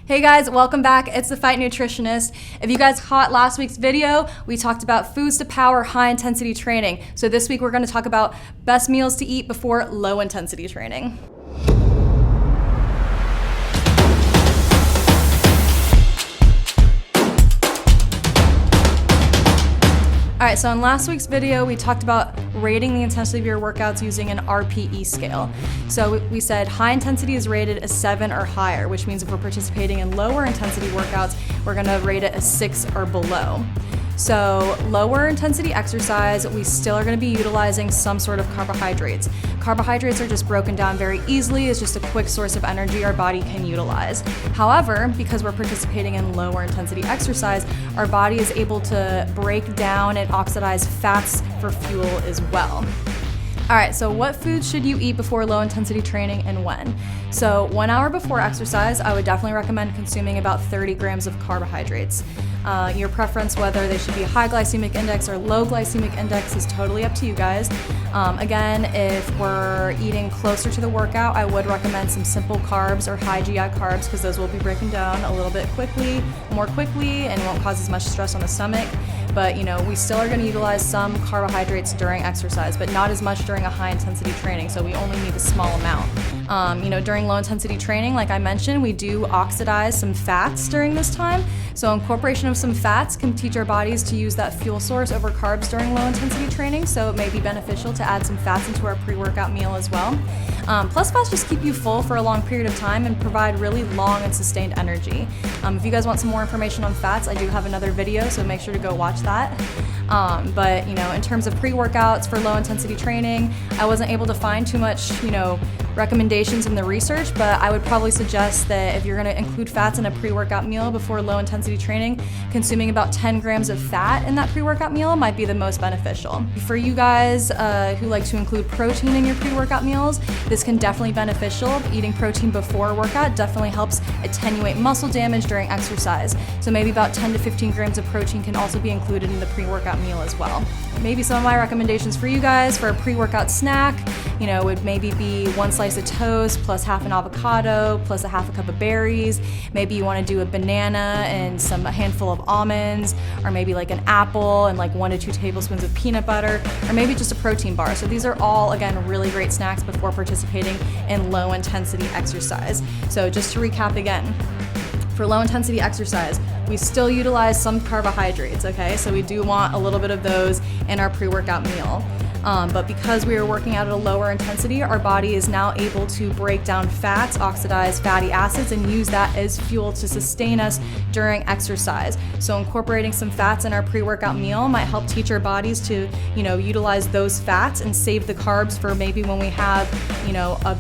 Hey guys, welcome back. It's the Fight Nutritionist. If you guys caught last week's video, we talked about foods to power high intensity training. So this week we're going to talk about best meals to eat before low intensity training. All right, so in last week's video, we talked about rating the intensity of your workouts using an RPE scale. So we said high intensity is rated a 7 or higher, which means if we're participating in lower intensity workouts, we're gonna rate it a 6 or below. So lower intensity exercise, we still are gonna be utilizing some sort of carbohydrates. Carbohydrates are just broken down very easily. It's just a quick source of energy our body can utilize. However, because we're participating in lower intensity exercise, our body is able to break down and oxidize fats for fuel as well. All right, so what foods should you eat before low intensity training and when? So 1 hour before exercise, I would definitely recommend consuming about 30 grams of carbohydrates. Your preference, whether they should be high glycemic index or low glycemic index, is totally up to you guys. Again, if we're eating closer to the workout, I would recommend some simple carbs or high GI carbs because those will be breaking down a little bit more quickly and won't cause as much stress on the stomach. But we still are going to utilize some carbohydrates during exercise, but not as much during a high intensity training, so we only need a small amount. During low intensity training, like I mentioned, we do oxidize some fats during this time. So incorporation of some fats can teach our bodies to use that fuel source over carbs during low intensity training, so it may be beneficial to add some fats into our pre-workout meal as well. Plus fats just keep you full for a long period of time and provide really long and sustained energy. If you guys want some more information on fats, I do have another video, so make sure to go watch that. But in terms of pre-workouts for low intensity training, I wasn't able to find too much, recommendations in the research, but I would probably suggest that if you're gonna include fats in a pre-workout meal before low intensity training, consuming about 10 grams of fat in that pre-workout meal might be the most beneficial. For you guys who like to include protein in your pre-workout meals, this can definitely be beneficial. Eating protein before a workout definitely helps attenuate muscle damage during exercise. So maybe about 10 to 15 grams of protein can also be included in the pre-workout meal as well. Maybe some of my recommendations for you guys for a pre-workout snack, would maybe be 1 slice of toast plus half an avocado plus a half a cup of berries. Maybe you want to do a banana and a handful of almonds, or maybe like an apple and like 1 to 2 tablespoons of peanut butter, or maybe just a protein bar. So these are all, again, really great snacks before participating in low intensity exercise. So just to recap again, for low intensity exercise, we still utilize some carbohydrates, okay? So we do want a little bit of those in our pre-workout meal. But because we are working out at a lower intensity, our body is now able to break down fats, oxidize fatty acids, and use that as fuel to sustain us during exercise. So incorporating some fats in our pre-workout meal might help teach our bodies to, utilize those fats and save the carbs for maybe when we have, a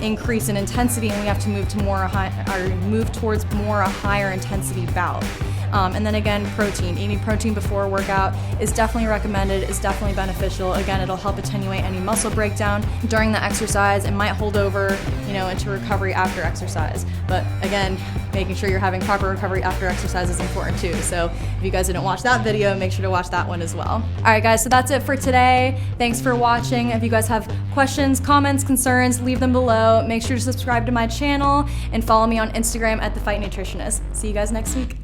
increase in intensity and we have to move towards more a higher intensity bout. And then again, protein. Eating protein before a workout is definitely recommended, is definitely beneficial. Again, it'll help attenuate any muscle breakdown during the exercise and might hold over, into recovery after exercise. But again, making sure you're having proper recovery after exercise is important too. So if you guys didn't watch that video, make sure to watch that one as well. All right, guys, so that's it for today. Thanks for watching. If you guys have questions, comments, concerns, leave them below. Make sure to subscribe to my channel and follow me on Instagram at The Fight Nutritionist. See you guys next week.